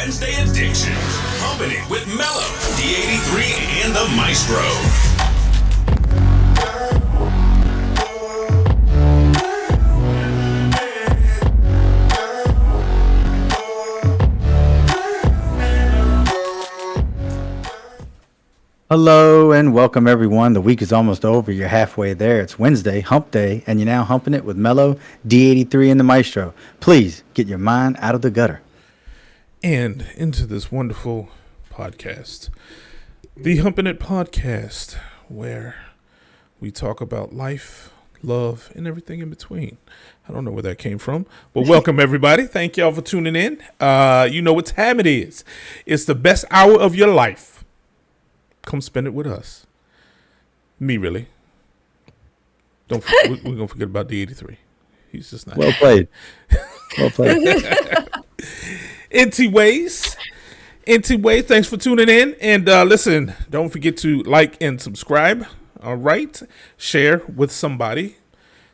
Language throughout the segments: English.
Wednesday edition. Humpin' It with Mello, D83, and the Maestro. Hello and welcome everyone. The week is almost over. You're halfway there. It's Wednesday, hump day, and you're now humping it with Mello, D83, and the Maestro. Please get your mind out of the gutter. And into this wonderful podcast, the Humpin' It podcast, where we talk about life, love, and everything in between. I don't know where that came from, but welcome everybody. Thank y'all for tuning in. You know what time it is. It's the best hour of your life. Come spend it with us. Me, really. We're going to forget about the 83. He's just not. Well played. Well played. Anyways, thanks for tuning in. And listen, don't forget to like and subscribe. All right. Share with somebody.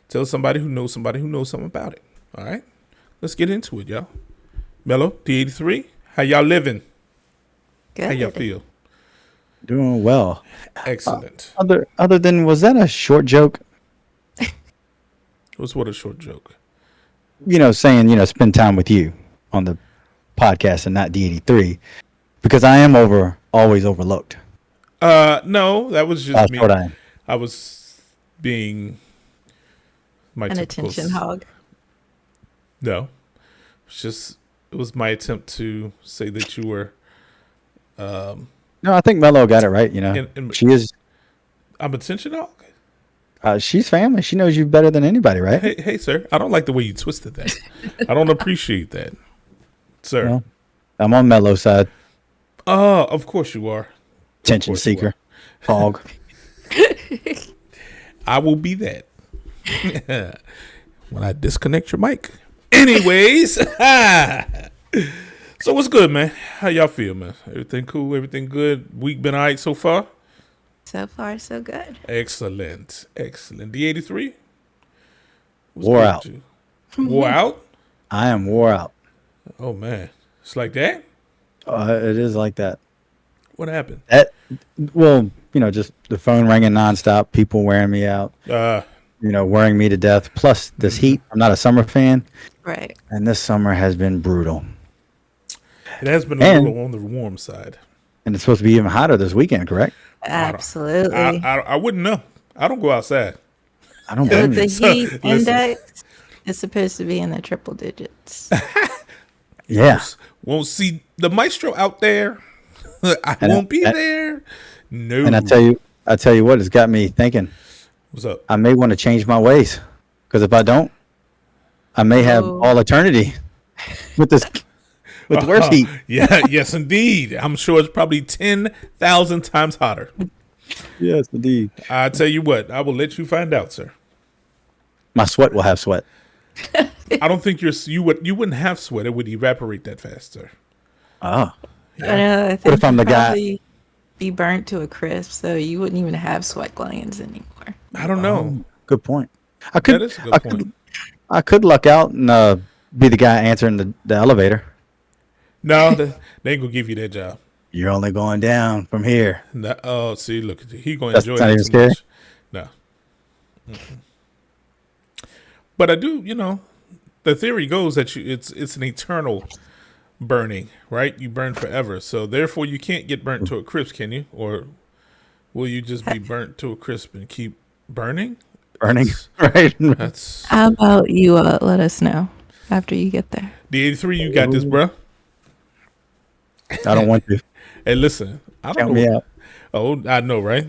Tell somebody who knows something about it. All right. Let's get into it, y'all. Mello, D83, how y'all living? Good. How y'all feel? Doing well. Excellent. Other than, was that a short joke? What's what a short joke? Saying, spend time with you on the podcast and not D83, because I am always overlooked. No, that was just me. I was being an attention hog. No, it was my attempt to say that you were. No, I think Mello got it right. She is. I'm attention hog. She's family. She knows you better than anybody, right? Hey, sir. I don't like the way you twisted that. I don't appreciate that, sir. Well, I'm on Mello's side. Oh, of course you are. Attention seeker, hog. I will be that when I disconnect your mic. Anyways, so what's good, man? How y'all feel, man? Everything cool? Everything good? Week been all right so far? So far, so good. Excellent. D83? Wore out. Wore out? I am wore out. Oh, man. It's like that? It is like that. What happened? Just the phone ringing nonstop, people wearing me out, wearing me to death. Plus this heat. I'm not a summer fan. Right. And this summer has been brutal. It has been a little on the warm side. And it's supposed to be even hotter this weekend, correct? Absolutely. I wouldn't know. I don't go outside. I don't blame you. The heat index is supposed to be in the triple digits. Yeah. Won't see the Maestro out there. I won't be there. No. And I tell you what, it's got me thinking. What's up? I may want to change my ways, because if I don't, I may have all eternity with this. With worse heat. Yeah, yes, indeed. I'm sure it's probably 10,000 times hotter. Yes, indeed. I tell you what, I will let you find out, sir. My sweat will have sweat. I don't think you wouldn't have sweat. It would evaporate that fast, sir. Oh. Yeah. I think what if I'm the guy? Be burnt to a crisp, so you wouldn't even have sweat glands anymore. I don't know. Good point. That is a good point. I could luck out and be the guy answering the elevator. No, they ain't gonna give you that job. You're only going down from here. No, see, look, he gonna That's enjoy not it even too scary. much. No. But I do, the theory goes that it's an eternal burning, right? You burn forever, so therefore you can't get burnt to a crisp, can you? Or will you just be burnt to a crisp and keep burning? Right. That's. How about you let us know after you get there? The 83, you got this, bro. I don't want to. Hey, listen. I don't Count know. me out. Oh, I know, right?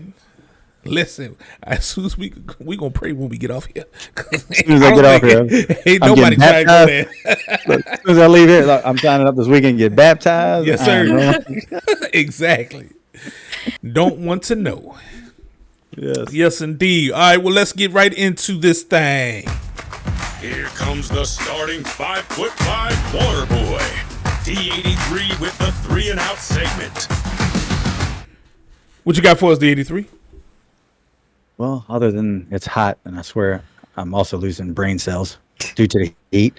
Listen, as soon as we gonna pray when we get off here. As soon as I get off here, ain't nobody trying to go there. Look, as soon as I leave here, I'm signing up this weekend to get baptized. Yes, sir. Exactly. Don't want to know. Yes, indeed. All right, well, let's get right into this thing. Here comes the starting 5'5" water boy. D83 with the 3 and out segment. What you got for us, D83? Well, other than it's hot, and I swear I'm also losing brain cells due to the heat,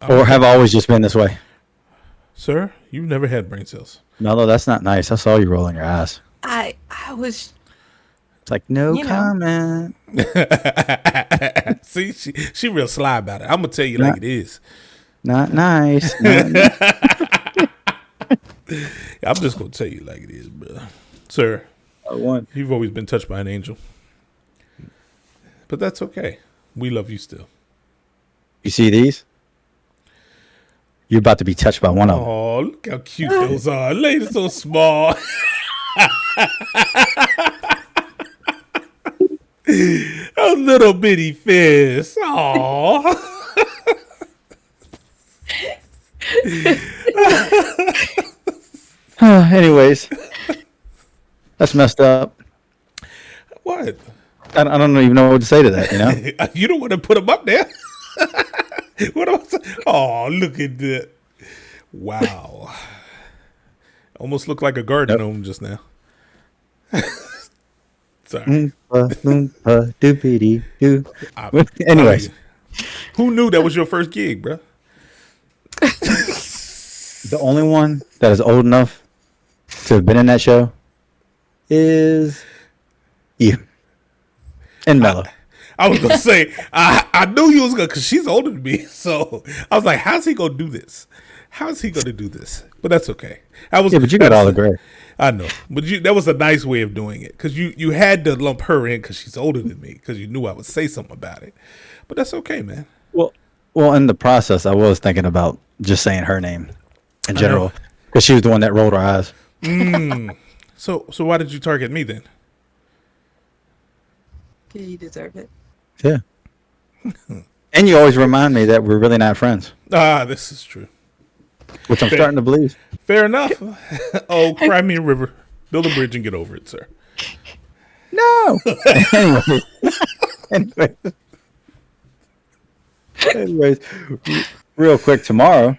or have always just been this way. Sir, you've never had brain cells. Mello, that's not nice. I saw you rolling your eyes. I was, It's like, no you know, comment. See, she real sly about it. I'm gonna tell you Not, like it is. not nice. Not I'm just gonna tell you like it is, bro. Sir, one. you've always been touched by an angel, but that's okay. We love you still. You see these? You're about to be touched by one of them. Oh, look how cute those are. Ladies so small. A little bitty fist. Aw. Anyways, that's messed up. What? I don't even know what to say to that, you know? You don't want to put them up there. What am I saying? Oh, look at that. Wow. Almost looked like a garden gnome just now. Sorry. Doopity-doo. I- Anyways, Who knew that was your first gig, bro? the only one that is old enough to have been in that show is you and Mello. I was gonna say I knew you was gonna, because she's older than me. So I was like, how's he gonna do this? How's he gonna do this? But that's okay. Yeah, but you got all the gray. I know, but that was a nice way of doing it, because you had to lump her in because she's older than me, because you knew I would say something about it. But that's okay, man. Well, in the process, I was thinking about just saying her name in general because she was the one that rolled her eyes. So why did you target me then? you deserve it. Yeah. And you always remind me that we're really not friends, This is true. which I'm starting to believe. Fair enough. Oh, cry me a river. Build a bridge and get over it, sir. No. Anyway. Anyways, real quick, tomorrow,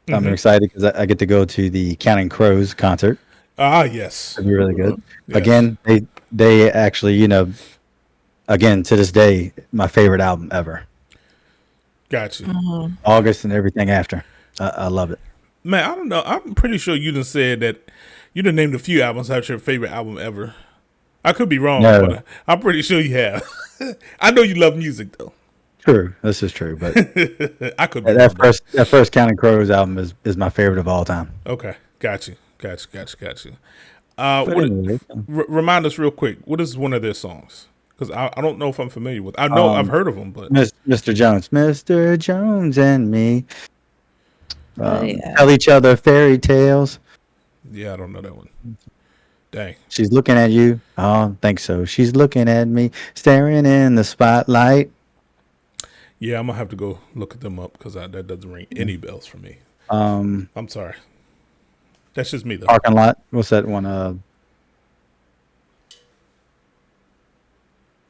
I'm excited because I get to go to the Counting Crows concert. Yes. It'll be really good. Yes. Again, they actually, again, to this day, my favorite album ever. Got you. August and everything after. I love it. Man, I don't know. I'm pretty sure you done said that you done named a few albums that's your favorite album ever. I could be wrong, No. but I'm pretty sure you have. I know you love music, though. True. This is true. But I could be that wrong. first Counting Crows album is my favorite of all time. Okay. Got you. But anyway, Remind us real quick. What is one of their songs? Because I don't know if I'm familiar with. I know I've heard of them, but Mr. Jones and me Yeah. tell each other fairy tales. yeah, I don't know that one. Dang. She's looking at you. I don't think so. She's looking at me, staring in the spotlight. Yeah, I'm gonna have to go look at them up because that doesn't ring any bells for me. Um, I'm sorry. That's just me though. Parking lot. What's that one?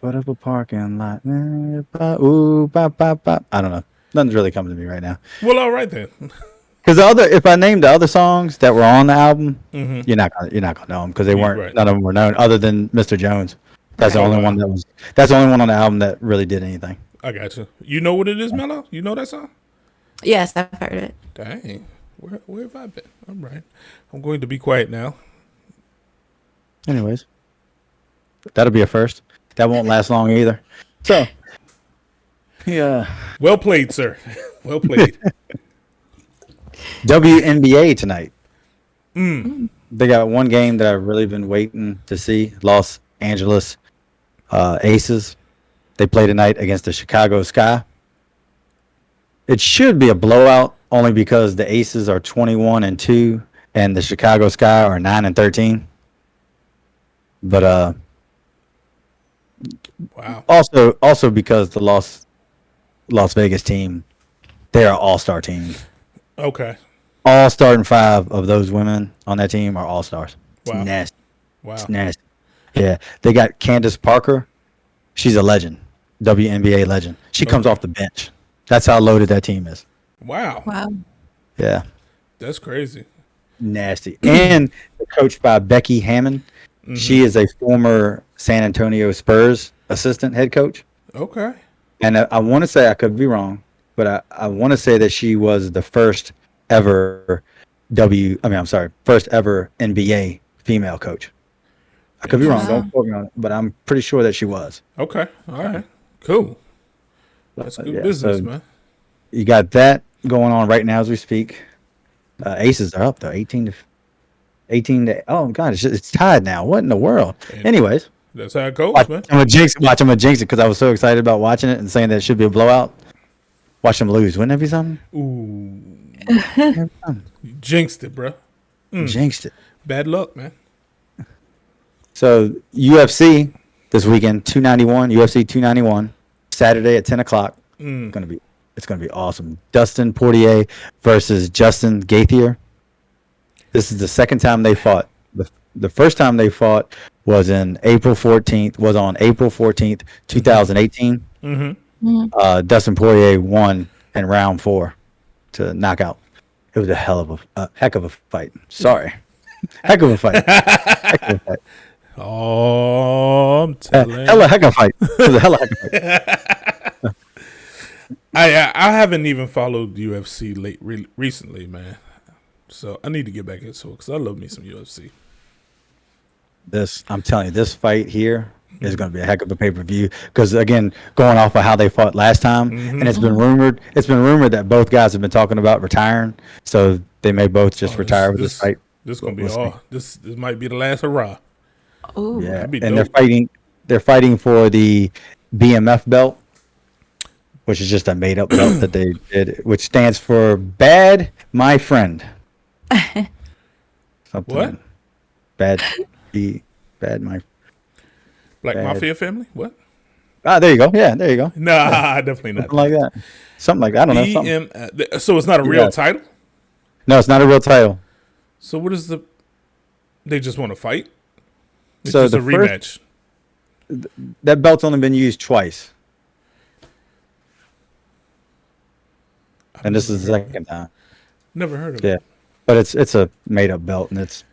What up a parking lot? Ooh, bop, bop, bop. I don't know. Nothing's really coming to me right now. Well, all right then. Because if I named the other songs that were on the album, you're not gonna know them because they weren't. Right. None of them were known other than Mr. Jones. That's the Oh, only wow. one that was. That's the only one on the album that really did anything. I got you. You know what it is, Mello? You know that song? Yes, I've heard it. Dang. Where have I been? All right. I'm going to be quiet now. Anyways, that'll be a first. That won't last long either. So, yeah. Well played, sir. Well played. WNBA tonight. They got one game that I've really been waiting to see. Los Angeles Aces. They play tonight against the Chicago Sky. It should be a blowout only because the Aces are 21-2 and the Chicago Sky are 9-13. But Wow. also because the Las Vegas team, they're an all-star team. Okay. All starting five of those women on that team are all stars. It's Wow. nasty. Wow. It's nasty. Yeah, they got Candace Parker. She's a legend, WNBA legend. She comes off the bench. That's how loaded that team is. Wow. Wow. Yeah, That's crazy. nasty. And they're coached by Becky Hammond. She is a former San Antonio Spurs assistant head coach. Okay. And I want to say, I could be wrong, but I want to say that she was the first ever first ever NBA female coach. I could be wrong. Don't quote me on it, but I'm pretty sure that she was. Okay. All right. Cool. That's good business, so man. You got that going on right now as we speak. Aces are up though, 18 to. Oh god, it's tied now. What in the world? Anyways, that's how it goes, man. I'm gonna jinx it because I was so excited about watching it and saying that it should be a blowout. Watch them lose. Wouldn't that be something? Ooh. You jinxed it, bro. Jinxed it. Bad luck, man. So UFC this weekend, 291, UFC 291, Saturday at 10 o'clock. It's gonna be awesome. Dustin Poirier versus Justin Gaethje. This is the second time they fought. The first time they fought was on April 14th, 2018. Dustin Poirier won in round 4 to knockout. It was a heck of a fight. Sorry. Heck of a fight. Oh, I'm telling hella heck of a fight. It was a hella heck of a fight. I haven't even followed UFC recently, man. So I need to get back into it because I love me some UFC. I'm telling you, this fight here is going to be a heck of a pay-per-view because, again, going off of how they fought last time, and it's been rumored that both guys have been talking about retiring, so they may both just retire with this fight. This is going to be this might be the last hurrah. Oh, yeah, and they're fighting for the BMF belt, which is just a made-up belt that they did, which stands for Bad My Friend. Something. What? Bad Black Mafia family? What? There you go. Yeah, there you go. Nah, definitely not. Something like that. Something like that. I don't know. So it's not a real title? No, it's not a real title. So what is they just want to fight? It's so just a rematch. That belt's only been used twice. And this is the second time. Never heard of it. Yeah. But it's a made up belt, and it's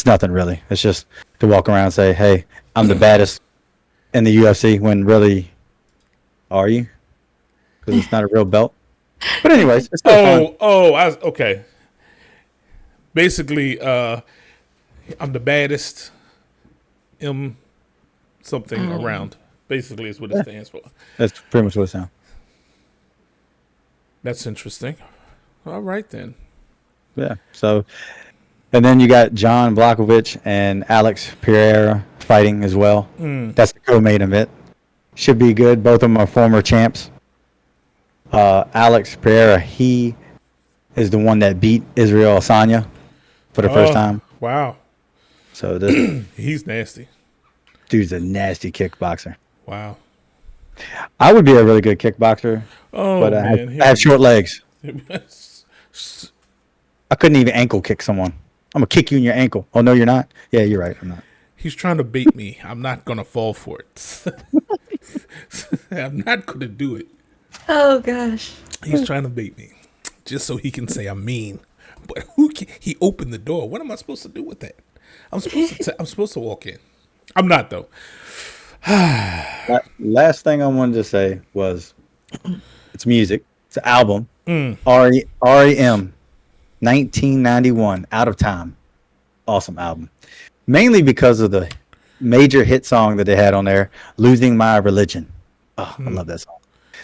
nothing really. It's just to walk around and say, "Hey, I'm the baddest in the UFC." When really, are you? Because it's not a real belt. But anyways, it's still fun. Okay. Basically, I'm the baddest. Something around. Basically, is what it stands for. That's pretty much what it sounds. That's interesting. All right then. Yeah. So, and then you got John Blachowicz and Alex Pereira fighting as well. That's the co-main event. Should be good. Both of them are former champs. Alex Pereira, he is the one that beat Israel Adesanya for the first time. Wow. So this he's nasty. Dude's a nasty kickboxer. Wow. I would be a really good kickboxer, but I have short legs. I couldn't even ankle kick someone. I'm gonna kick you in your ankle. Oh no, you're not. Yeah, you're right. I'm not. He's trying to bait me. I'm not gonna fall for it. I'm not gonna do it. Oh gosh. He's trying to bait me, just so he can say I'm mean. But he opened the door. What am I supposed to do with that? I'm supposed to walk in. I'm not though. Last thing I wanted to say was, it's music. It's an album. REM, 1991, Out of Time. Awesome album. Mainly because of the major hit song that they had on there, Losing My Religion. Oh, I love that song.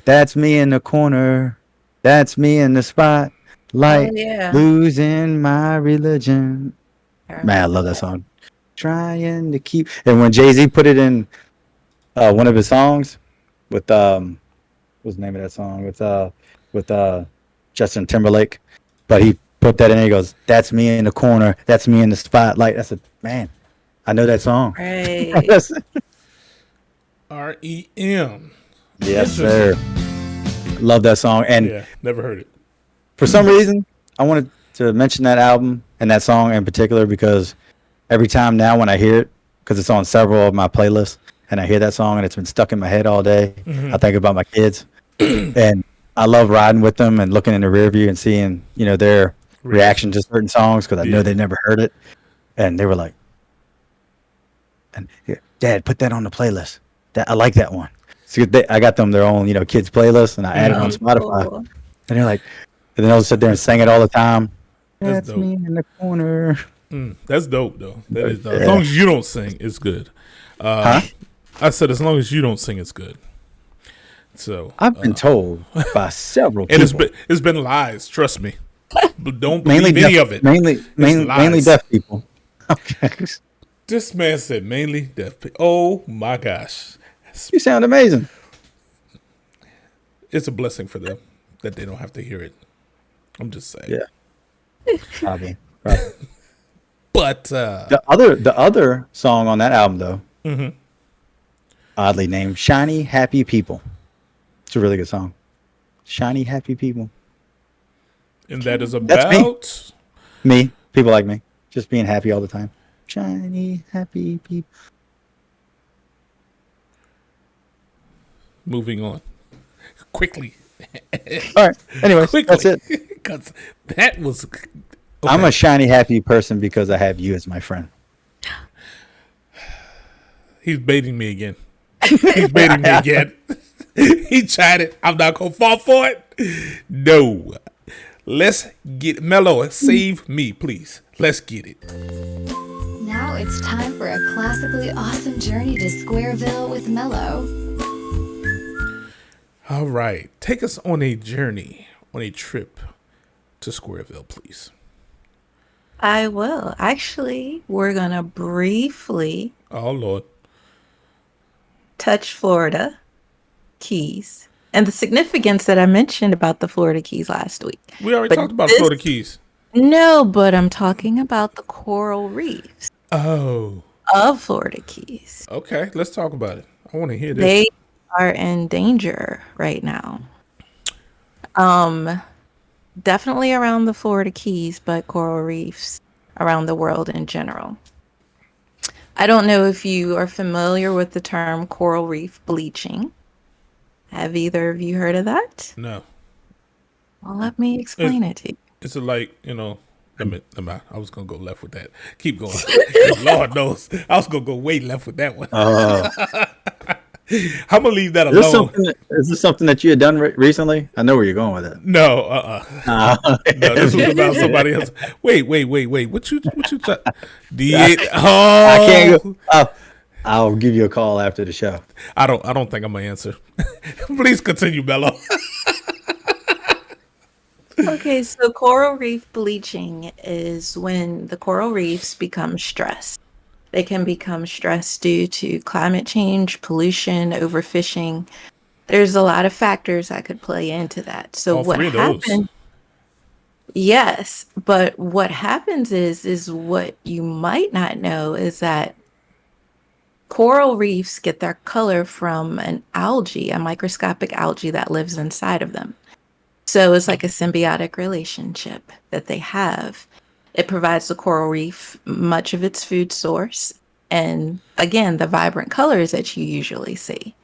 That's me in the corner. That's me in the spotlight. Oh, yeah. Losing my religion. Man, I love that song. Trying to keep. And when Jay-Z put it in one of his songs with what's the name of that song? With Justin Timberlake. But he put that in and he goes, "That's me in the corner. That's me in the spotlight." That's a man. I know that song. Right. REM. Yes, sir. Love that song. And yeah, never heard it. For some reason, I wanted to mention that album and that song in particular because every time now when I hear it, because it's on several of my playlists, and I hear that song and it's been stuck in my head all day, I think about my kids. And I love riding with them and looking in the rear view and seeing, their reaction to certain songs because I know they never heard it. And they were like, "Dad, put that on the playlist. I like that one." So I got them their own, kids playlist, and I added it on Spotify. And they're like, and then they'll sit there and sing it all the time. That's That's dope. me in the corner. That's dope, though. That is dope. As Yeah. long as you don't sing, it's good. Huh? I said, as long as you don't sing, it's good. So, I've been told by several and people, it's been lies. Trust me. But don't mainly believe any deaf, of it. mainly lies. deaf people. Okay, This man said mainly deaf. Oh my gosh, you sound amazing. it's a blessing for them that they don't have to hear it. I'm just saying. Yeah, probably. But The other song on that album, though, oddly named "Shiny Happy People." It's a really good song. Shiny Happy People. and that is That's me. about Me, people like me, just being happy all the time. Shiny Happy People. moving on quickly. All right. Anyways, Quickly, that's it. because that was. Okay. I'm a shiny happy person because I have you as my friend. He's baiting me again. He's baiting me again. He tried it. I'm not gonna fall for it. No. Let's get Mello. Save me, please. Let's get it. Now it's time for a classically awesome journey to Squareville with Mello. All right. Take us on a journey, on a trip to Squareville, please. I will. Actually, we're going to briefly Oh, Lord. touch Florida Keys and the significance that I mentioned about the Florida Keys last week. We already But talked about this- Florida Keys. No, but I'm talking about the coral reefs Oh. of Florida Keys. Okay. Let's talk about it. I want to hear this. They are in danger right now. Definitely around the Florida Keys, but coral reefs around the world in general. I don't know if you are familiar with the term coral reef bleaching. Have either of you heard of that? No. Well, let me explain it to you. It's like, let me, I was going to go left with that. Keep going. Lord knows. I was going to go way left with that one. I'm going to leave that alone. Is this something that you had done recently? I know where you're going with it. No, no, this was about somebody else. Wait. What you I can't go. I'll give you a call after the show. I don't think I'm gonna answer. Please continue, Bello. Okay, so coral reef bleaching is when the coral reefs become stressed. They can become stressed due to climate change, pollution, overfishing. There's a lot of factors that could play into that. So All what three of those. happens? Yes, but what happens is what you might not know is that coral reefs get their color from an algae, a microscopic algae that lives inside of them. So it's like a symbiotic relationship that they have. It provides the coral reef much of its food source and, again, the vibrant colors that you usually see.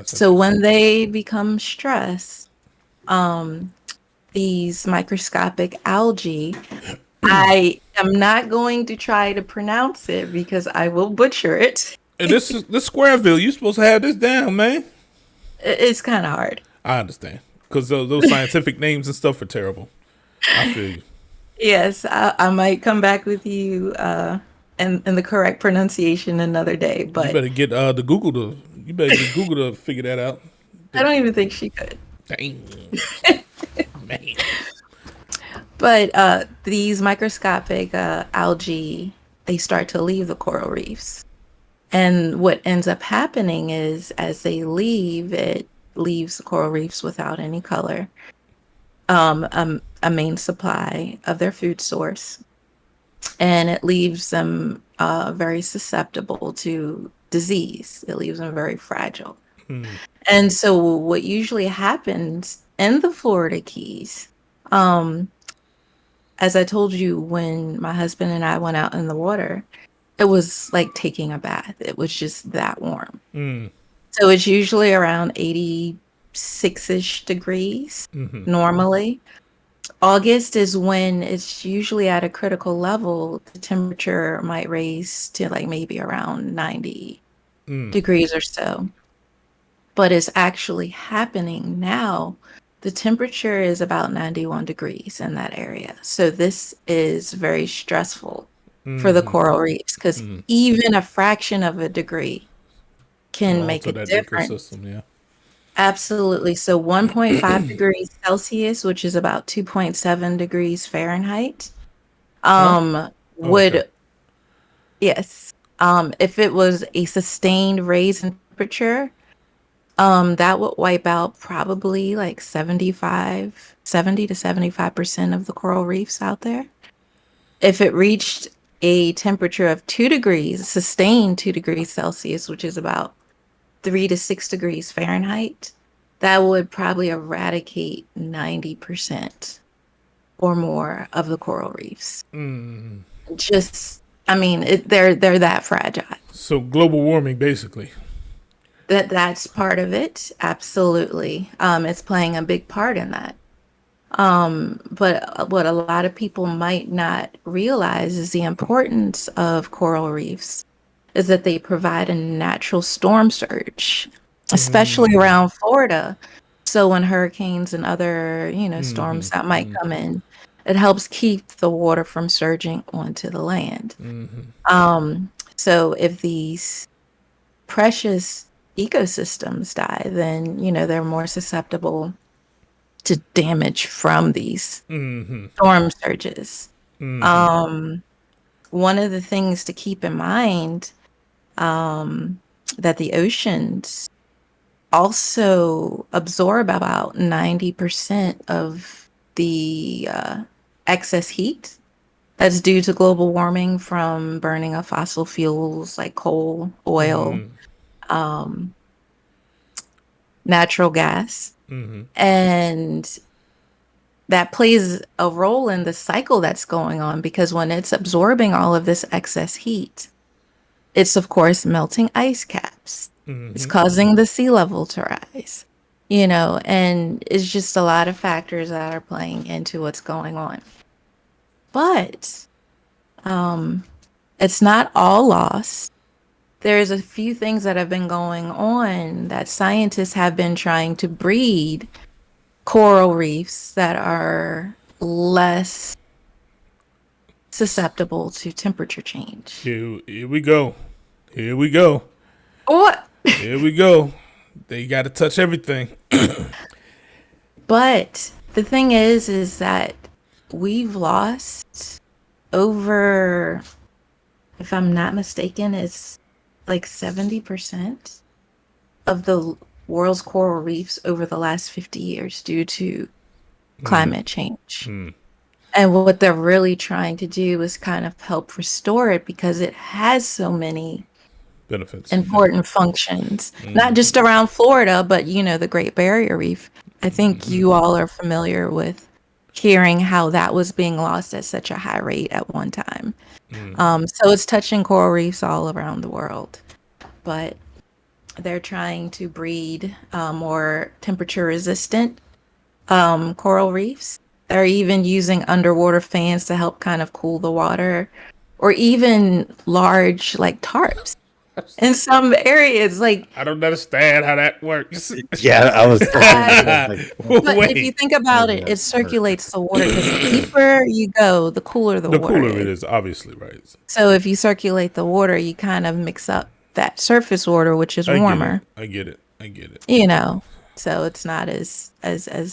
So when they become stressed, these microscopic algae, I am not going to try to pronounce it because I will butcher it. And this Squareville, you supposed to have this down, man. It's kind of hard. I understand. Because those scientific names and stuff are terrible. I feel you. Yes, I might come back with you and the correct pronunciation another day, You but better get Google to figure that out. I don't even think she could. Dang. Man. But these microscopic algae, they start to leave the coral reefs. And what ends up happening is as they leave, it leaves the coral reefs without any color, a main supply of their food source. And it leaves them very susceptible to disease. It leaves them very fragile. And so what usually happens in the Florida Keys, as I told you, when my husband and I went out in the water, it was like taking a bath. It was just that warm. So it's usually around 86-ish degrees normally. August is when it's usually at a critical level. The temperature might raise to like maybe around 90 degrees or so. But it's actually happening now the temperature is about 91 degrees in that area. So this is very stressful for the coral reefs because even a fraction of a degree can make Alter a that difference. ecosystem, yeah. Absolutely. So 1.5 degrees Celsius, which is about 2.7 degrees Fahrenheit, Oh, okay. would, yes, if it was a sustained raise in temperature, that would wipe out probably like 70 to 75% of the coral reefs out there. If it reached a temperature of 2 degrees, sustained 2 degrees Celsius, which is about 3 to 6 degrees Fahrenheit, that would probably eradicate 90% or more of the coral reefs. Just, I mean, they're that fragile. So global warming, basically. That's part of it. Absolutely. It's playing a big part in that. But what a lot of people might not realize is the importance of coral reefs is that they provide a natural storm surge, especially around Florida. So when hurricanes and other, storms that might come in, it helps keep the water from surging onto the land. So if these precious ecosystems die, then, they're more susceptible to damage from these storm surges. One of the things to keep in mind that the oceans also absorb about 90% of the excess heat that's due to global warming from burning of fossil fuels like coal, oil, natural gas. And that plays a role in the cycle that's going on because when it's absorbing all of this excess heat, it's of course melting ice caps. It's causing the sea level to rise, and it's just a lot of factors that are playing into what's going on. But it's not all lost. There's a few things that have been going on that scientists have been trying to breed coral reefs that are less susceptible to temperature change. Here we go. Here we go. What? Here we go. They got to touch everything. But the thing is that we've lost over, if I'm not mistaken, it's like 70% of the world's coral reefs over the last 50 years due to climate change. And what they're really trying to do is kind of help restore it because it has so many benefits, important functions, not just around Florida, but the Great Barrier Reef. I think you all are familiar with hearing how that was being lost at such a high rate at one time. So it's touching coral reefs all around the world, but they're trying to breed more temperature resistant coral reefs. They're even using underwater fans to help kind of cool the water, or even large like tarps in some areas. Like, I don't understand how that works. Yeah, I was. but if you think about it, it circulates the water because the deeper you go, the cooler the water cooler is. it is, obviously, right? So if you circulate the water, you kind of mix up that surface water, which is warmer. I get it. So it's not as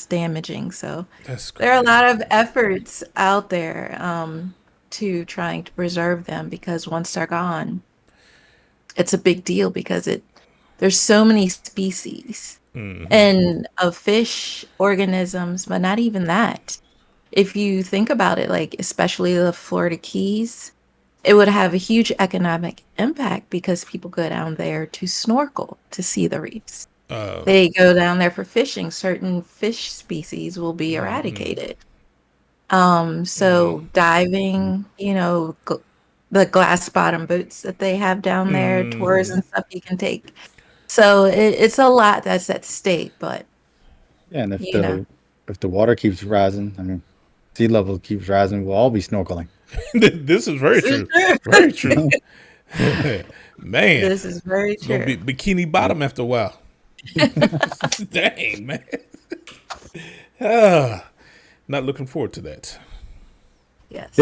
damaging. So That's there are a lot of efforts out there to trying to preserve them because once they're gone, it's a big deal because there's so many species and of fish organisms, but not even that. If you think about it, like especially the Florida Keys, it would have a huge economic impact because people go down there to snorkel to see the reefs. They go down there for fishing. Certain fish species will be eradicated. So diving, the glass bottom boats that they have down there, tours and stuff you can take. So it's a lot that's at stake, but Yeah, and if the water keeps rising, I mean, sea level keeps rising, we'll all be snorkeling. This is very true. Very true. Man, this is very it's gonna true. be bikini bottom after a while. Dang, man. Not looking forward to that. Yes.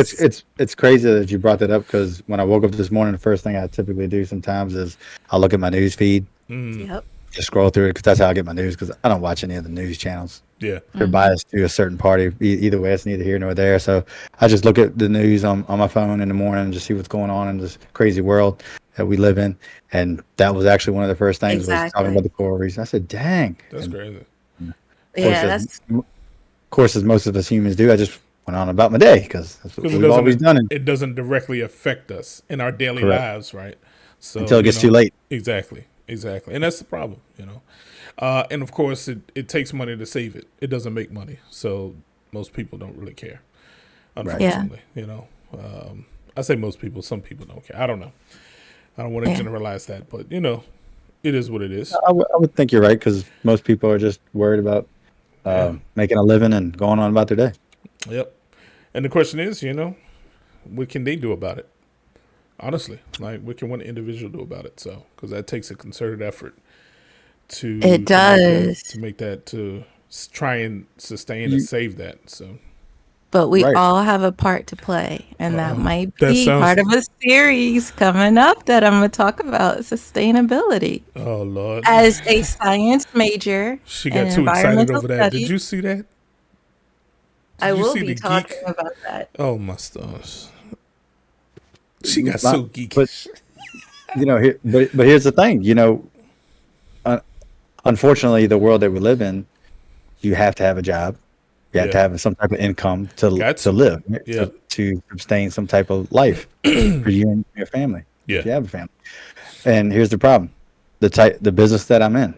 It's crazy that you brought that up because when I woke up this morning, the first thing I typically do sometimes is I'll look at my news feed, Yep. just scroll through it because that's how I get my news because I don't watch any of the news channels. Yeah. They're biased to a certain party. Either way, it's neither here nor there. So I just look at the news on my phone in the morning and just see what's going on in this crazy world that we live in. And that was actually one of the first things was talking Exactly. about the coral reefs. I said, "Dang!" That's And crazy. Yeah, of course, as most of us humans do, I just went on about my day because that's what Because we've always done it doesn't directly affect us in our daily Correct. lives, right? So until it gets too late. Exactly. And that's the problem, and of course, it takes money to save it. It doesn't make money, so most people don't really care. Unfortunately, I say most people. Some people don't care. I don't know. I don't want to generalize that, but it is what it is. I would think you're right because most people are just worried about making a living and going on about their day. Yep. And the question is, what can they do about it? Honestly, like what can one individual do about it? So, because that takes a concerted effort to make that to try and sustain and save that. So, but we Right. all have a part to play, and that might That be sounds- part of a series coming up that I'm going to talk about sustainability. oh Lord, As a science major, she got in too excited environmental over that. studies, Did you see that? I you will see be the talking geek? about that. Oh my stars. She got so geeky. But here's the thing, unfortunately, the world that we live in, you have to have a job. You have to have some type of income to live, Yeah. to sustain some type of life for you and your family. Yeah. If you have a family. And here's the problem: the business that I'm in,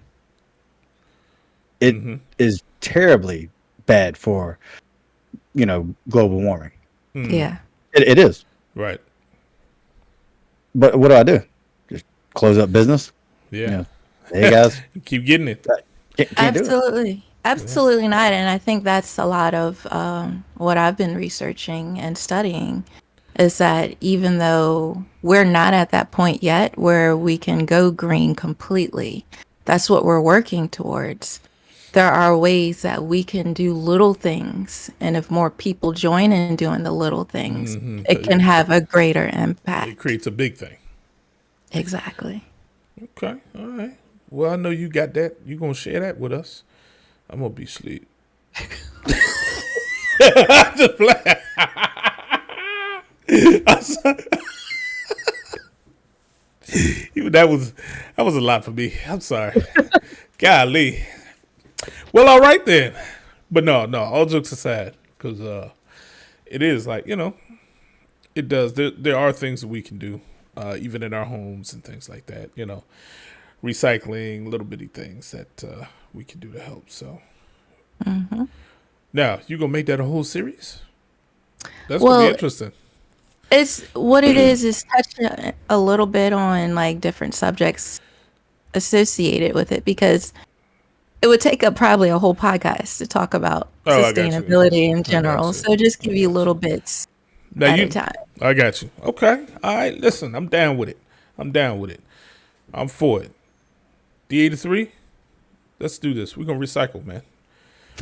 it is terribly bad for, global warming. Yeah. It is. Right. But what do I do? Just close up business? Yeah. Hey guys, You keep getting it. can't do it. Absolutely not. And I think that's a lot of what I've been researching and studying is that even though we're not at that point yet where we can go green completely, that's what we're working towards. There are ways that we can do little things. And if more people join in doing the little things, it can have a greater impact. It creates a big thing. Exactly. Okay. All right. Well, I know you got that. You gonna share that with us. I'm gonna be asleep. Just play. that was a lot for me. I'm sorry. Golly. Well, all right then. But no. All jokes aside, because it is like it does. There are things that we can do, even in our homes and things like that. Recycling, little bitty things that we can do to help. So now you gonna make that a whole series? That's gonna be interesting. It's what it is touching a little bit on like different subjects associated with it because it would take up probably a whole podcast to talk about sustainability in general. So just give you little bits at a time. I got you. Okay. All right. Listen, I'm down with it. I'm for it. D83, let's do this. We're going to recycle, man.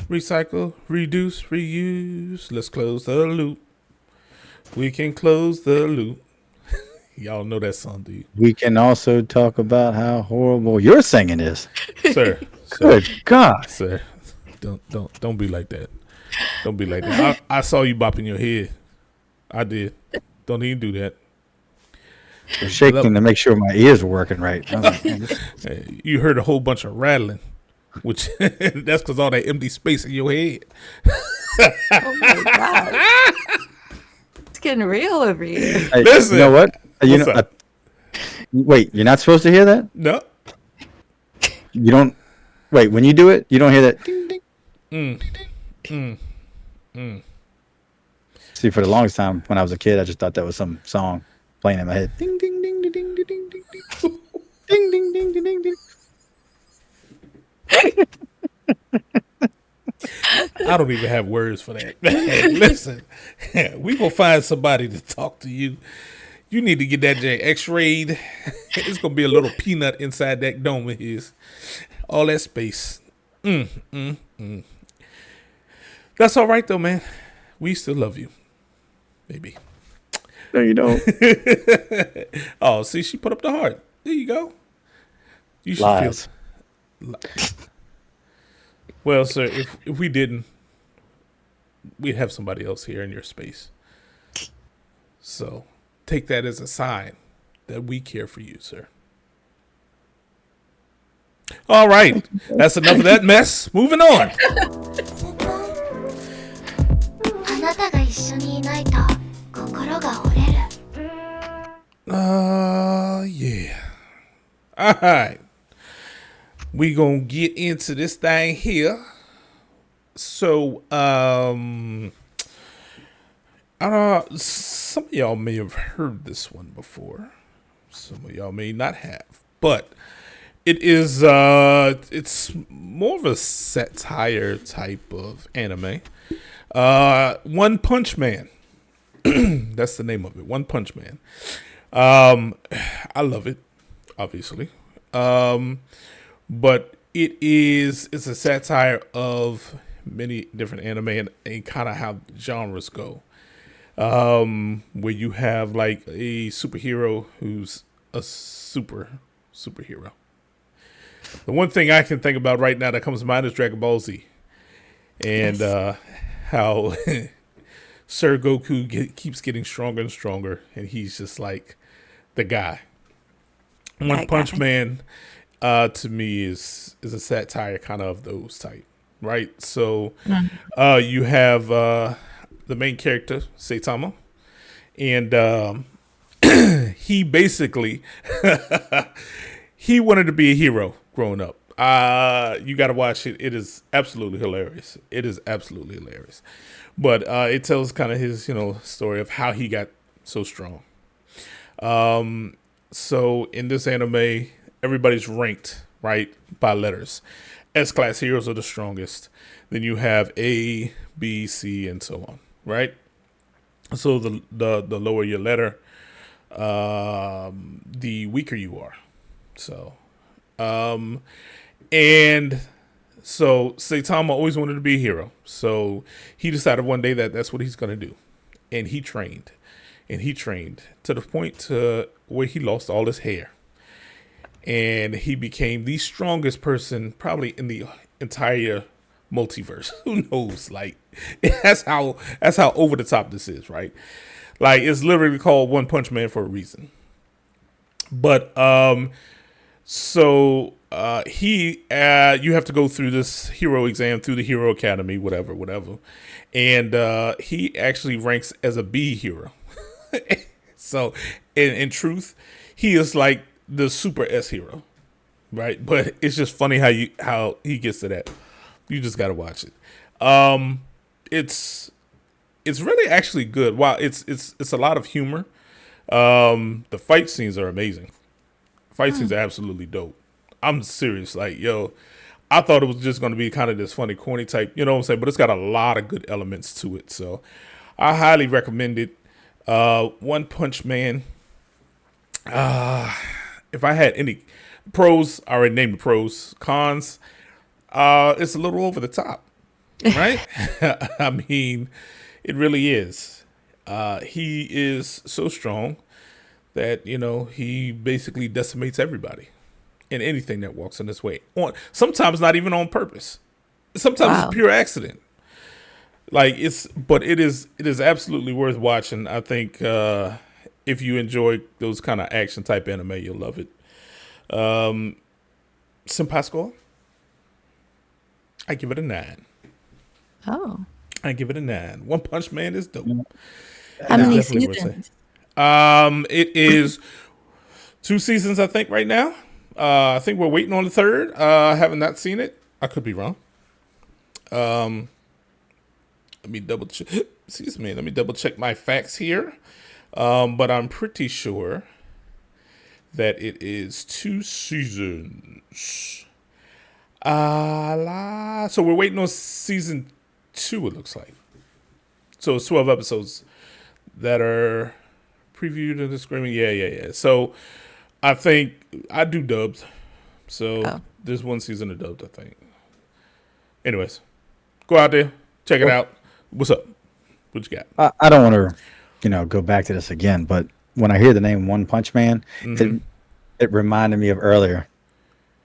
Recycle, reduce, reuse. Let's close the loop. We can close the loop. Y'all know that song, do you? We can also talk about how horrible your singing is. Sir. Good God. Sir. Don't be like that. Don't be like that. I saw you bopping your head. I did. Don't even do that. I'm shaking to make sure my ears were working right. I was like, man, You heard a whole bunch of rattling, which that's because all that empty space in your head. Oh my God. It's getting real over here. Hey, Listen. you know what? What's up? Wait, you're not supposed to hear that? No. You don't. Wait, when you do it, you don't hear that. Ding, ding. See, for the longest time when I was a kid, I just thought that was some song playing in my head. Ding, ding, ding, ding, ding, ding, ding, ding, ding, ding, ding, ding, ding, ding. I don't even have words for that. Listen, we gonna find somebody to talk to you. You need to get that J X-rayed. It's gonna be a little peanut inside that dome of his. All that space. That's all right though, man. We still love you. Maybe. No, you don't. Oh, see, she put up the heart. There you go. You should Lies. feel. Well, sir, if we didn't, we'd have somebody else here in your space. So take that as a sign that we care for you, sir. All right. That's enough of that mess. Moving on. あなたが一緒にいないと心が折れる Yeah. All right. We gonna get into this thing here. So, some of y'all may have heard this one before. Some of y'all may not have, but it is it's more of a satire type of anime. One Punch Man. That's the name of it. One Punch Man. I love it, obviously. But it's a satire of many different anime and kind of how genres go. Where you have like a superhero who's a superhero. The one thing I can think about right now that comes to mind is Dragon Ball Z, and how Sir Goku keeps getting stronger and stronger, and he's just like the guy. One Punch Man, to me, is a satire kind of those type, right? So, you have the main character Saitama, and he basically he wanted to be a hero growing up. You got to watch it. It is absolutely hilarious. It is absolutely hilarious. But it tells kind of his, story of how he got so strong. So in this anime, everybody's ranked, right, by letters. S-class heroes are the strongest. Then you have A, B, C, and so on, right? So the lower your letter, the weaker you are. So, and so Saitama always wanted to be a hero. So he decided one day that that's what he's going to do. And he trained. And he trained to the point to where he lost all his hair. And he became the strongest person probably in the entire multiverse. Who knows? Like, that's how over the top this is, right? Like, it's literally called One Punch Man for a reason. But so you have to go through this hero exam through the Hero Academy, whatever. And he actually ranks as a B hero. So in truth, he is like the super S hero, right? But it's just funny how he gets to that. You just gotta watch it. It's really actually good. Wow, it's a lot of humor. The fight scenes are amazing. Fight scenes are absolutely dope. I'm serious. Like, yo, I thought it was just going to be kind of this funny, corny type, you know what I'm saying? But it's got a lot of good elements to it. So I highly recommend it. One Punch Man. If I had any pros, I already named the pros. Cons, it's a little over the top, right? I mean, it really is. He is so strong that, he basically decimates everybody and anything that walks in his way. Sometimes not even on purpose. Sometimes it's pure accident. Like it is absolutely worth watching. I think if you enjoy those kind of action type anime, you'll love it. Senpai score, I give it a 9. Oh. I give it a 9. One Punch Man is dope. How many seasons? It is 2 seasons, I think, right now. I think we're waiting on the 3rd. I have not seen it. I could be wrong. Let me double check. Excuse me. Let me double check my facts here. But I'm pretty sure that it is 2 seasons. So we're waiting on season 2. It looks like. So it's 12 episodes that are previewed in the screaming. Yeah. So I think I do dubbed. So there's 1 season of dubbed, I think. Anyways, go out there. check it out. What's up? What you got? I don't want to, go back to this again, but when I hear the name One Punch Man, it reminded me of earlier.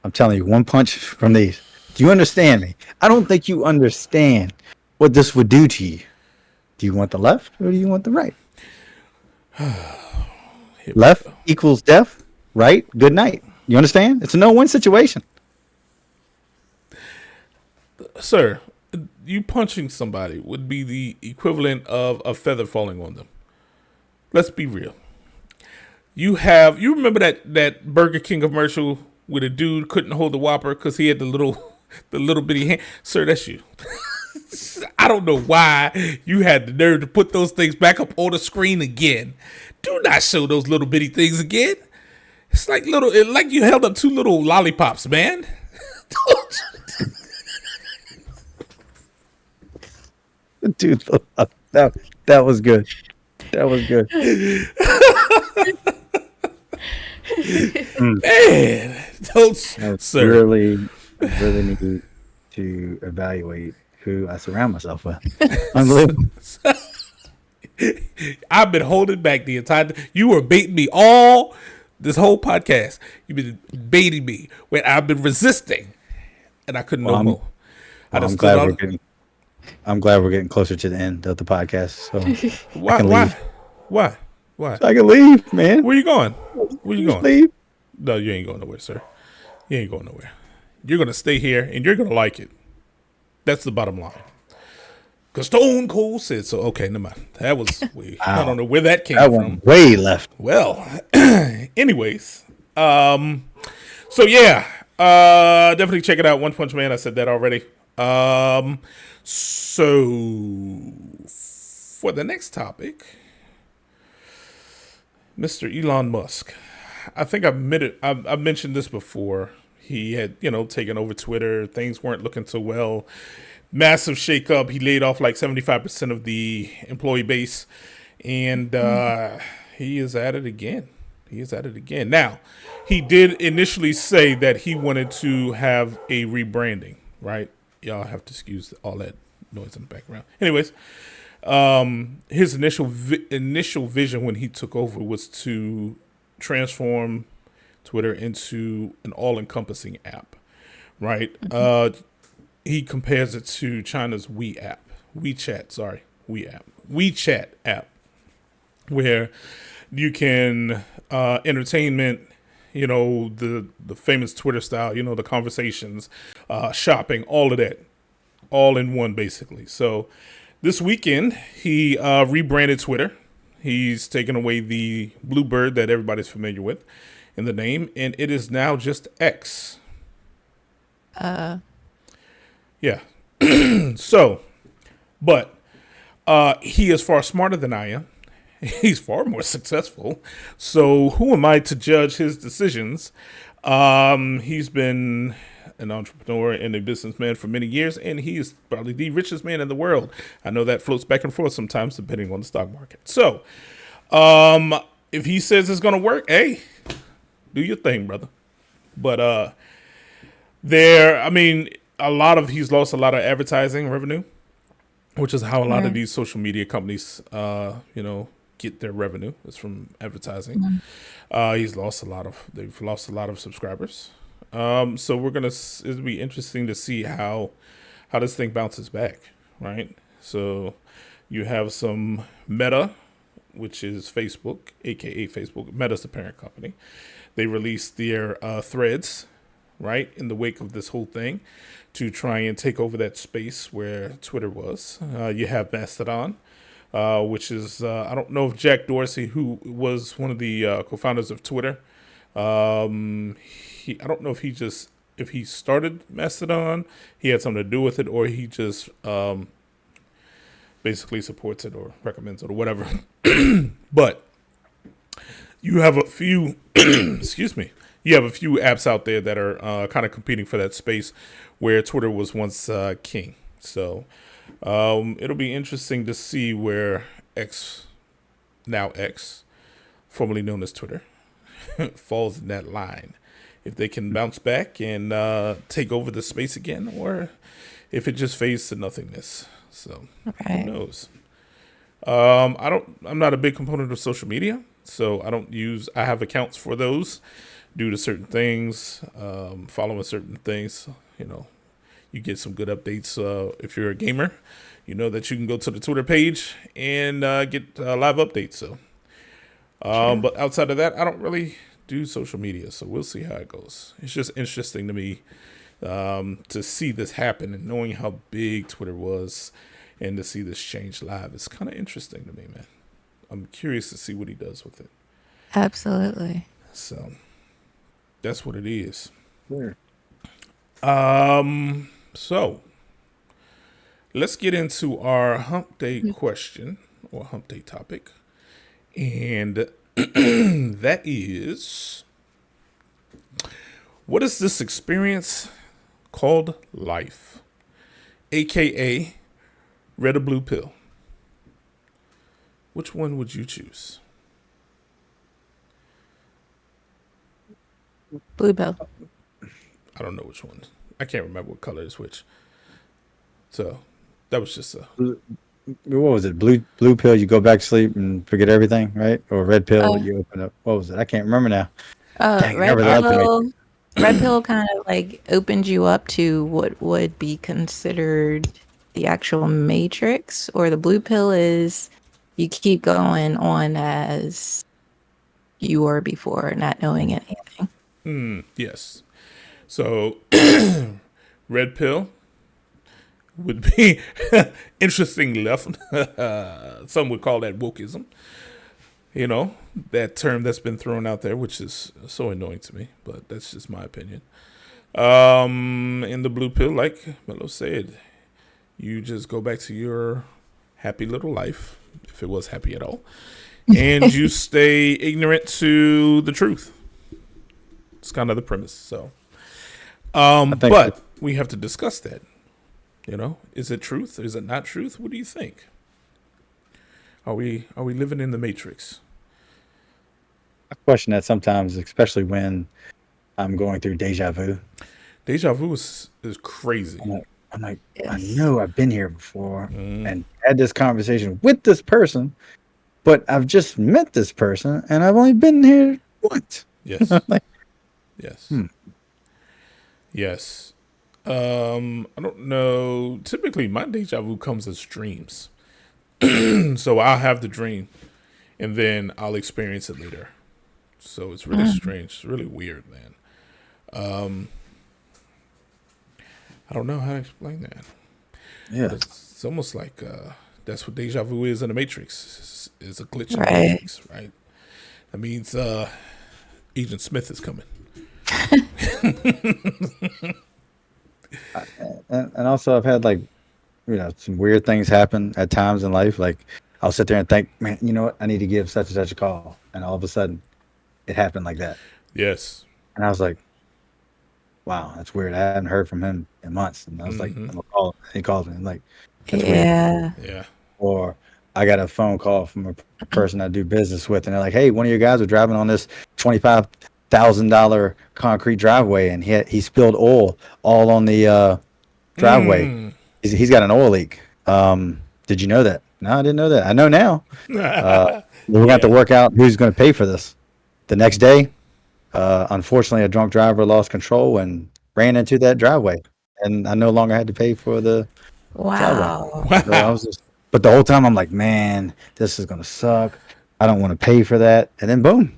I'm telling you, one punch from these. Do you understand me? I don't think you understand what this would do to you. Do you want the left or do you want the right? Left equals death, right? Good night. You understand? It's a no-win situation. Sir, you punching somebody would be the equivalent of a feather falling on them. Let's be real. You remember that Burger King commercial where the dude couldn't hold the Whopper because he had the little bitty hand? Sir, that's you. I don't know why you had the nerve to put those things back up on the screen again. Do not show those little bitty things again. It's like you held up two little lollipops, man. Dude, that was good. That was good. Man, sir. Really need to evaluate who I surround myself with. Unbelievable. I've been holding back the entire. You were baiting me all this whole podcast. You've been baiting me when I've been resisting, and I couldn't no more. I'm glad we're getting closer to the end of the podcast. So Why? So I can leave, man. Where you going? Where you going? Leave. No, you ain't going nowhere, sir. You ain't going nowhere. You're gonna stay here, and you're gonna like it. That's the bottom line. Because Stone Cold said so. Okay, never mind. That was way. Wow. I don't know where that came from. Way left. Well, anyways, so yeah, definitely check it out. One Punch Man. I said that already. So for the next topic, Mr. Elon Musk. I think I've mentioned this before. He had, taken over Twitter. Things weren't looking so well. Massive shakeup. He laid off like 75% of the employee base, and he is at it again. Now, he did initially say that he wanted to have a rebranding, right? Y'all have to excuse all that noise in the background. Anyways, his initial vision when he took over was to transform Twitter into an all-encompassing app, right? He compares it to China's WeChat app, where you can entertainment, the famous Twitter style, the conversations, shopping, all of that, all in one basically. So this weekend he rebranded Twitter. He's taken away the blue bird that everybody's familiar with in the name, and it is now just X. Yeah. So, but he is far smarter than I am. He's far more successful. So who am I to judge his decisions? He's been an entrepreneur and a businessman for many years, and he is probably the richest man in the world. I know that floats back and forth sometimes depending on the stock market. So if he says it's going to work, hey, do your thing, brother. But he's lost a lot of advertising revenue, which is how a lot of these social media companies, get their revenue. It's from advertising. They've lost a lot of subscribers. So it'll be interesting to see how this thing bounces back, right? So you have some Meta, which is Facebook, aka Facebook. Meta's the parent company. They released their threads, right, in the wake of this whole thing to try and take over that space where Twitter was. You have Mastodon, which is, I don't know if Jack Dorsey, who was one of the co-founders of Twitter, I don't know if he started Mastodon, he had something to do with it, or he just basically supports it or recommends it or whatever. But you have a few, excuse me, you have a few apps out there that are kind of competing for that space where Twitter was once king. So it'll be interesting to see where X, formerly known as Twitter, falls in that line. If they can bounce back and take over the space again, or if it just fades to nothingness. So who Right. knows? I'm not a big component of social media, so I have accounts for those due to certain things, following certain things. You know, you get some good updates. If you're a gamer, you know that you can go to the Twitter page and get live updates. So, True. but outside of that, I don't really do social media. So we'll see how it goes. It's just interesting to me to see this happen and knowing how big Twitter was and to see this change live. It's kind of interesting to me, man. I'm curious to see what he does with it. Absolutely. So that's what it is. Weird. So let's get into our hump day question or hump day topic. And that is, what is this experience called life? AKA red or blue pill. Which one would you choose? Blue pill. I don't know which one. I can't remember what color is which. So that was just a What was it? Blue pill, you go back to sleep and forget everything, right? Or red pill, Uh, you open up. What was it? I can't remember now. Dang, it red never left me. pill. Red pill kind of like opened you up to what would be considered the actual matrix, or the blue pill is you keep going on as you were before, not knowing anything. yes. So red pill would be interesting left. Some would call that wokeism. You know, that term that's been thrown out there, which is so annoying to me, but that's just my opinion. In the blue pill, like Melo said, you just go back to your happy little life, if it was happy at all, and you stay ignorant to the truth. It's kind of the premise. So, think- but we have to discuss that. You know, is it truth? Is it not truth? What do you think? Are we living in the matrix? I question that sometimes, especially when I'm going through deja vu. Deja vu is crazy. I'm like, I Yes. know I've been here before and had this conversation with this person, but I've just met this person and I've only been here once. Yes. Like, Yes. Yes. I don't know. Typically, my deja vu comes as dreams. So I'll have the dream, and then I'll experience it later. So it's really strange. It's really weird, man. I don't know how to explain that. yeah. But it's almost like that's what deja vu is in the Matrix. It's a glitch in the Right. Matrix, right? That means Agent Smith is coming. And also I've had like, some weird things happen at times in life. Like I'll sit there and think, man, you know what? I need to give such and such a call. And all of a sudden it happened like that. Yes. And I was like, wow, that's weird. I hadn't heard from him in months. And I was like, I'm gonna call him. He calls me. I'm like, that's weird. Yeah. Yeah. Or I got a phone call from a person I do business with, and they're like, "Hey, one of your guys was driving on this $25,000 concrete driveway, and he spilled oil all on the driveway. He's got an oil leak. Did you know that? No, I didn't know that. I know now. We're gonna have to work out who's going to pay for this." The next day, unfortunately, a drunk driver lost control and ran into that driveway, and I no longer had to pay for the driveway. Wow. So I was just, but the whole time I'm like, man, this is gonna suck. I don't want to pay for that. And then boom,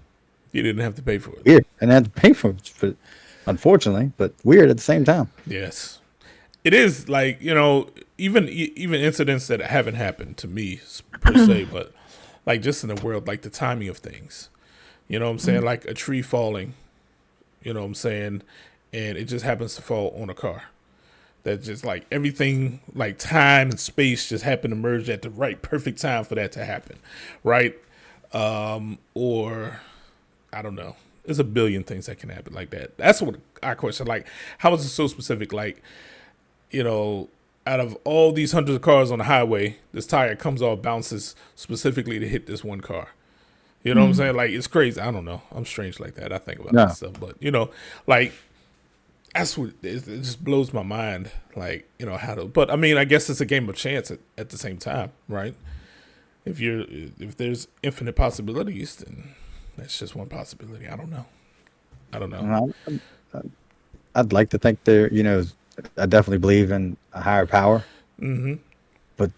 You didn't have to pay for it. weird. And I had to pay for it, unfortunately, but weird at the same time. Yes. It is like, you know, even incidents that haven't happened to me per se, but like just in the world, like the timing of things. You know what I'm saying? Like a tree falling, you know what I'm saying? And it just happens to fall on a car. That just like everything, like time and space just happen to merge at the right perfect time for that to happen. Right? Or I don't know. There's a billion things that can happen like that. That's what I question. Like, how is it so specific? Like, you know, out of all these hundreds of cars on the highway, this tire comes off, bounces specifically to hit this one car. You know what I'm saying? Like, it's crazy. I don't know. I'm strange like that. I think about No. that stuff. But, you know, like, that's what it just blows my mind. Like, you know, how to, but I mean, I guess it's a game of chance at the same time, right? If there's infinite possibilities, then that's just one possibility. I don't know. Well, I'd like to think there, I definitely believe in a higher power, but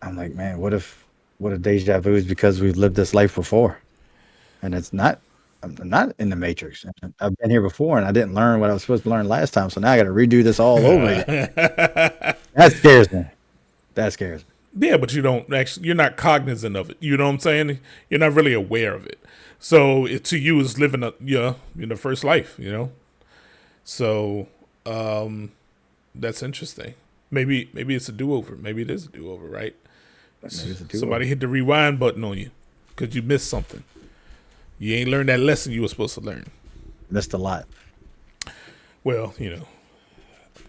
I'm like, man, what if deja vu is because we've lived this life before, and it's not. I'm not in the Matrix. I've been here before, and I didn't learn what I was supposed to learn last time. So now I got to redo this all over again. That scares me. That scares me. Yeah, but you're not cognizant of it. You know what I'm saying? You're not really aware of it. So to you is living the first life, you know? So that's interesting. Maybe it's a do-over. Maybe it is a do-over, right? Somebody hit the rewind button on you because you missed something. You ain't learned that lesson you were supposed to learn. Missed a lot. Well, I'm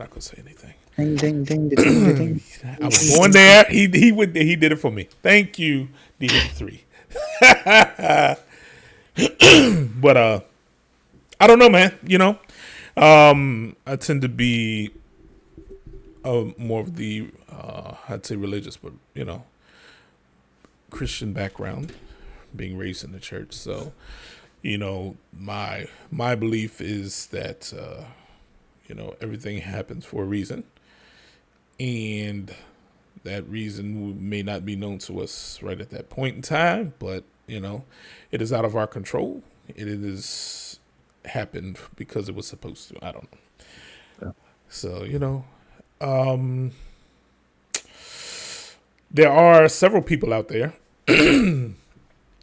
not gonna say anything. Ding ding ding ding ding ding. I was going there. He did it for me. Thank you, D3. But I don't know, man. I tend to be more of the I'd say religious, but Christian background, being raised in the church. So, my belief is that everything happens for a reason, and that reason may not be known to us right at that point in time, but it is out of our control. It is happened because it was supposed to. I don't know. Yeah. So there are several people out there.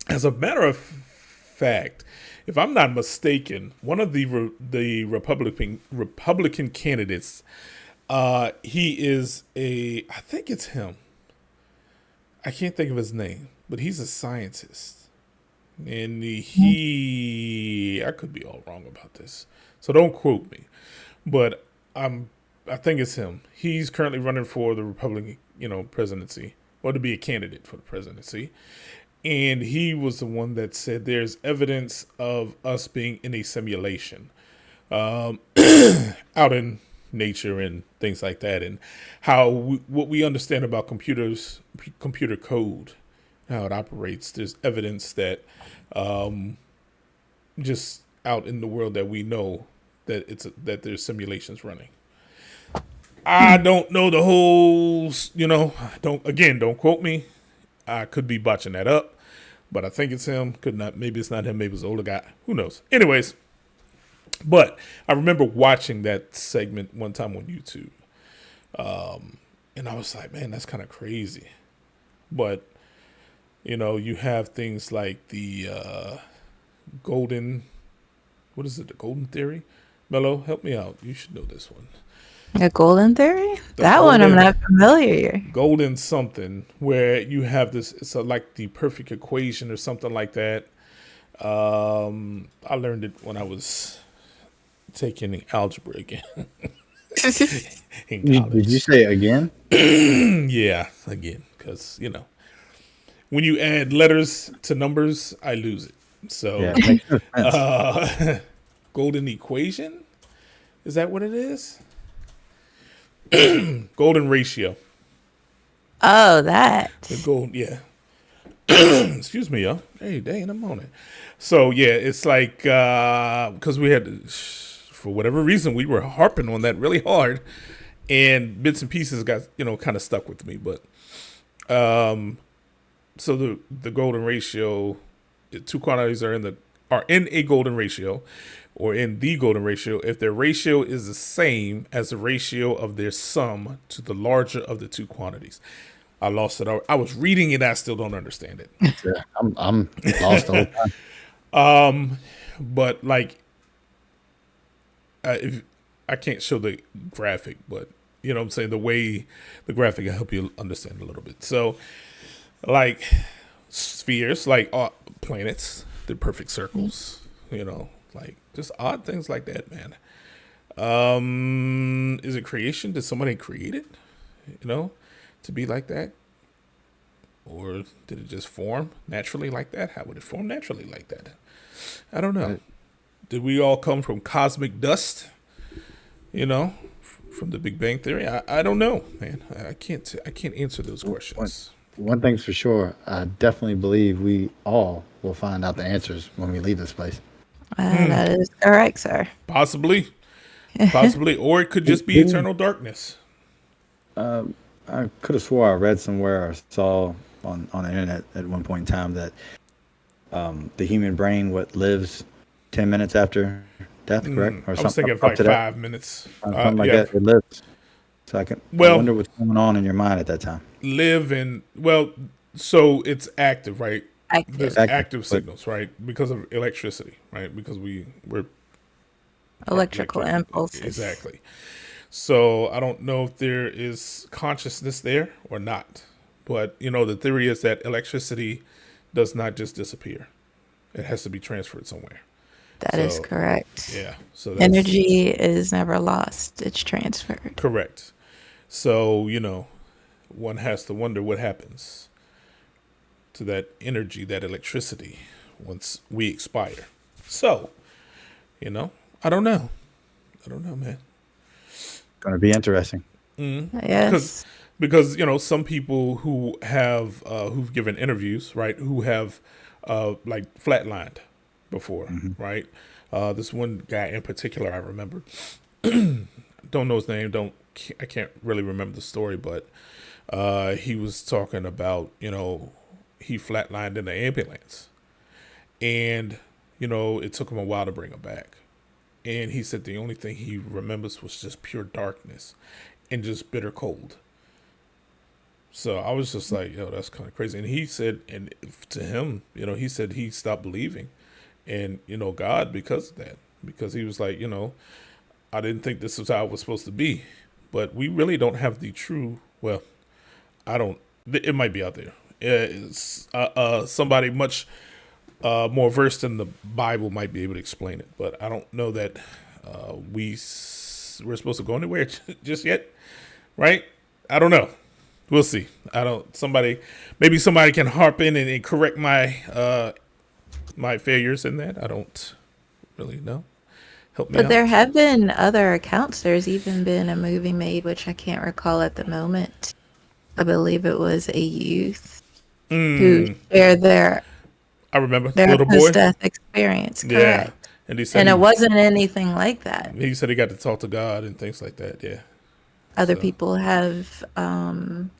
As a matter of fact, if I'm not mistaken, one of the Republican candidates, he is I think it's him. I can't think of his name, but he's a scientist, and I could be all wrong about this, so don't quote me, but I think it's him. He's currently running for the Republican, presidency, or to be a candidate for the presidency. And he was the one that said there's evidence of us being in a simulation out in nature and things like that. And how what we understand about computer code, how it operates, there's evidence that just out in the world that we know that that there's simulations running. I don't know the whole, don't quote me. I could be botching that up, but I think it's him. Could not. Maybe it's not him. Maybe it's an older guy. Who knows? Anyways, but I remember watching that segment one time on YouTube, and I was like, man, that's kind of crazy. But you have things like the golden. What is it? The golden theory. Mello, help me out. You should know this one. The golden theory? That one I'm not familiar. Golden something, where you have this, it's like the perfect equation or something like that. I learned it when I was taking algebra again. In college. Did you say again? Yeah, again, because, when you add letters to numbers, I lose it. So, yeah, makes no sense. Golden equation? Is that what it is? Golden ratio. Oh, that. The gold, yeah. Excuse me, y'all. Hey, dang, I'm on it. So, yeah, it's like, because we had, for whatever reason, we were harping on that really hard, and bits and pieces got, kind of stuck with me. But, so the golden ratio, two quantities are in a golden ratio, or in the golden ratio, if their ratio is the same as the ratio of their sum to the larger of the two quantities. I lost it. I was reading it. I still don't understand it. Yeah, I'm lost the whole time. But like, if I can't show the graphic, but what I'm saying, the way the graphic will help you understand a little bit. So, like spheres, like planets, they're perfect circles. Like just odd things like that, man. Is it creation? Did somebody create it? To be like that? Or did it just form naturally like that? How would it form naturally like that? I don't know. Did we all come from cosmic dust? from the Big Bang Theory. I don't know, man. I can't answer those questions. One thing's for sure, I definitely believe we all will find out the answers when we leave this place. That is correct, sir. Possibly, or it could just be Didn't- eternal darkness. I could have swore I read somewhere or saw on the internet at one point in time that the human brain lives 10 minutes after death, correct? Or I was thinking up like to that? 5 minutes. Something like Yeah, that. It lives. So I Well- wonder what's going on in your mind at that time. live and so it's active, right? Active. There's Active, active but- signals, right? Because of electricity, right? Because we're Electrical impulses. Exactly. So I don't know if there is consciousness there or not. But, the theory is that electricity does not just disappear. It has to be transferred somewhere. That is So, correct. Yeah. So that's Energy is never lost, it's transferred. correct. So, one has to wonder what happens to that energy, that electricity, once we expire. So, I don't know. Man. Going to be interesting. Yes. Because some people who have who've given interviews, right, who have like flatlined before, right? This one guy in particular I remember, don't know his name, I can't really remember the story, but he was talking about he flatlined in the ambulance, and it took him a while to bring him back, and he said the only thing he remembers was just pure darkness and just bitter cold. So I was just like, yo, that's kind of crazy. And he said, and to him, he said he stopped believing in, God because of that. Because he was like, I didn't think this was how it was supposed to be. But we really don't have the true, well, it might be out there. It's, somebody much more versed in the Bible might be able to explain it. But I don't know that we're supposed to go anywhere just yet, right? I don't know. We'll see. Maybe somebody can harp in and correct my my failures in that. I don't really know. Help me But out. there have been other accounts. There's even been a movie made, which I can't recall at the moment. I believe it was a youth who shared their I remember the their little boy. post-death experience. Yeah, Correct. and he said And it wasn't anything like that. he said he got to talk to God and things like that. Yeah, Other So- people have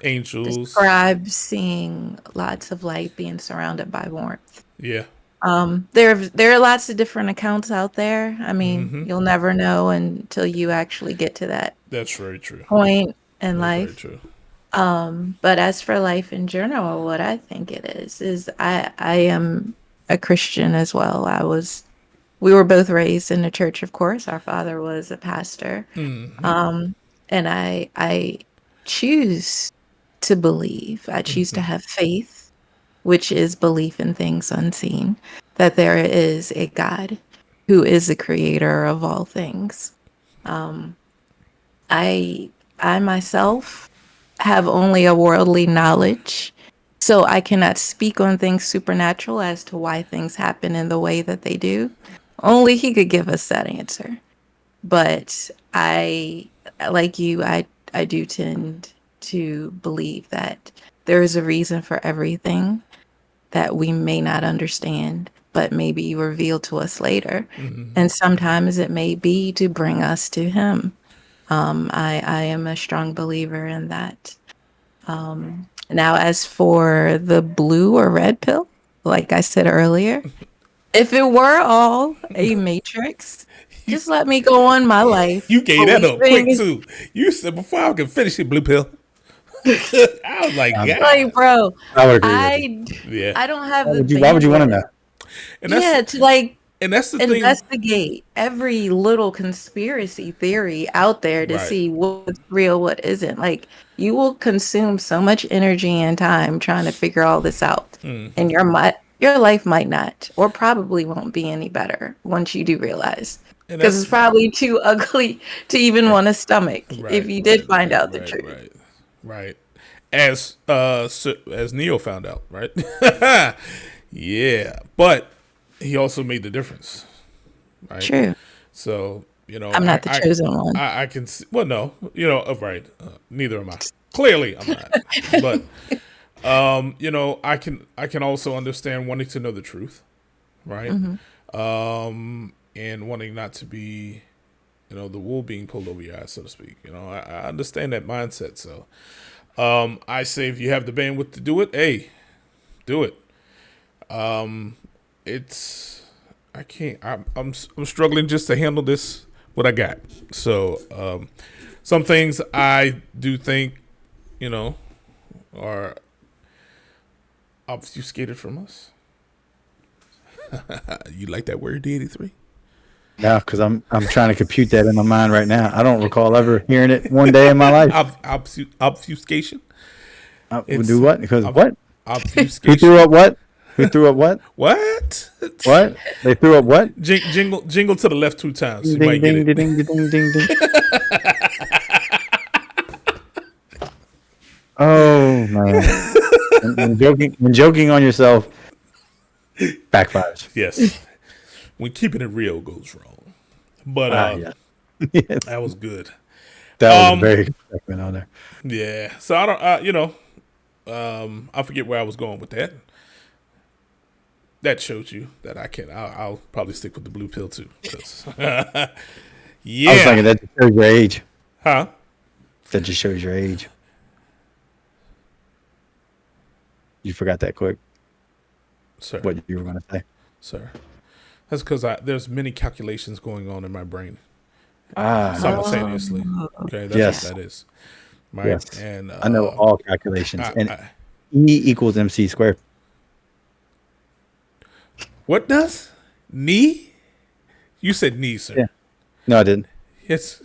angels. described seeing lots of light, being surrounded by warmth. Yeah, There are lots of different accounts out there. I mean, Mm-hmm. you'll never know until you actually get to that that's very true. point in That's life. very true. But as for life in general, what I think it is I am a Christian as well. We were both raised in the church, of course. Our father was a pastor. And I choose to believe. I choose to have faith, which is belief in things unseen, that there is a God who is the creator of all things. I myself have only a worldly knowledge, so I cannot speak on things supernatural as to why things happen in the way that they do. Only he could give us that answer. But like you, I do tend to believe that there is a reason for everything that we may not understand, but may be revealed to us later. And sometimes it may be to bring us to him. I am a strong believer in that. Now, as for the blue or red pill, like I said earlier, if it were all a matrix, just let me go on my life. You gave that up quick believing- too. You said before I could finish it, blue pill. I was like, God. Like, bro, I would agree with you. Yeah. I don't have Why the would you want to bandwidth. know? And that's Yeah, to like and that's the thing. investigate every little conspiracy theory out there to Right. see what's real, what isn't. Like, you will consume so much energy and time trying to figure all this out, and your life might not, or probably won't be any better once you do realize. And Because that's- it's probably too ugly to even want to stomach if you did find out the truth. Right. As Neo found out, right? Yeah, but he also made the difference, right? True. So You know, I'm not the chosen one. I can see, well, no, you know, right. Neither am I. Clearly, I'm not. But you know, I can also understand wanting to know the truth, right? And wanting not to be, you know, the wool being pulled over your eyes, so to speak. You know, I understand that mindset. So, I say if you have the bandwidth to do it, hey, do it. It's I can't. I'm struggling just to handle this what I got. So, some things I do think, you know, are obfuscated from us. You like that word, D83? No, because I'm trying to compute that in my mind right now. I don't recall ever hearing it one day in my life. Obfuscation. Do what? Because what? Obfuscation. Who threw up what? Who threw up what? What? What? They threw up what? Jingle to the left 2 times. You Ding, might ding, get ding, it. ding, ding, ding, ding. Oh man! When joking on yourself backfires. Yes. When keeping it real goes wrong. But Yeah. that was good. That was a very good segment on there. Yeah. So I don't. You know, I forget where I was going with that. That showed you that I can. I'll probably stick with the blue pill too. Yeah. I was thinking that just shows your age. Huh? That just shows your age. You forgot that quick. Sir. What you were going to say. Sir. That's because there's many calculations going on in my brain Simultaneously. Okay, that's what that is. Right? Yes. And I know all calculations. E equals MC squared. What does? Knee? You said knee, sir. Yeah. No, I didn't. Yes.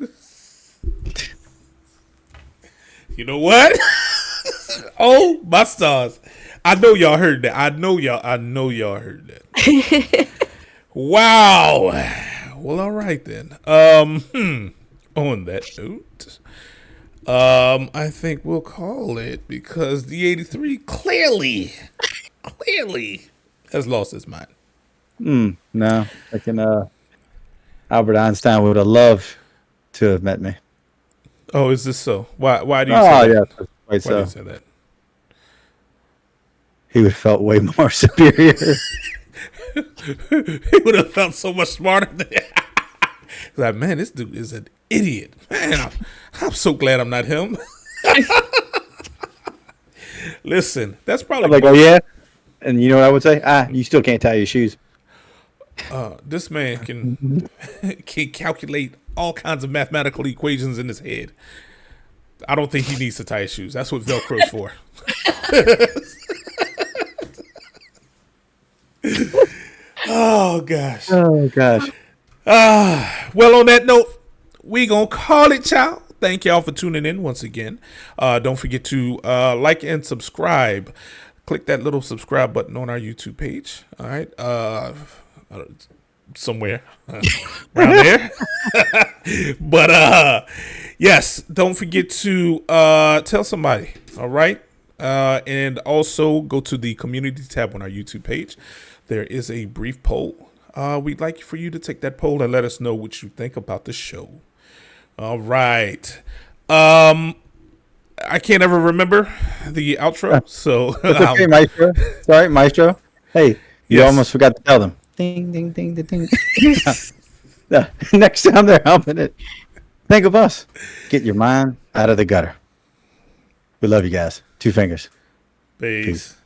You know what? Oh, my stars. I know y'all heard that. I know y'all heard that. Wow. Well, all right then. On that note, I think we'll call it because the 83 clearly has lost his mind. No, I can. Albert Einstein would have loved to have met me. Oh, is this so? Why do you say that? Yeah, Why do you say that? He would have felt way more superior. He would have felt so much smarter than like, man, this dude is an idiot. Man, I'm so glad I'm not him. Listen, that's probably I'm like, oh yeah, and you know what I would say? You still can't tie your shoes. This man can calculate all kinds of mathematical equations in his head. I don't think he needs to tie his shoes. That's what Velcro's for. Oh gosh. Well, on that note, we gonna call it, y'all. Thank y'all for tuning in once again. Don't forget to like and subscribe. Click that little subscribe button on our YouTube page. All right. Somewhere around there. But yes, don't forget to tell somebody. All right. And also go to the community tab on our YouTube page. There is a brief poll. We'd like for you to take that poll and let us know what you think about the show. All right. I can't ever remember the outro, so it's okay, Maestro. Sorry, Maestro. Hey, you almost forgot to tell them. Ding, ding, ding, ding, ding. Next time they're humping it, think of us. Get your mind out of the gutter. We love you guys. 2 fingers. Peace.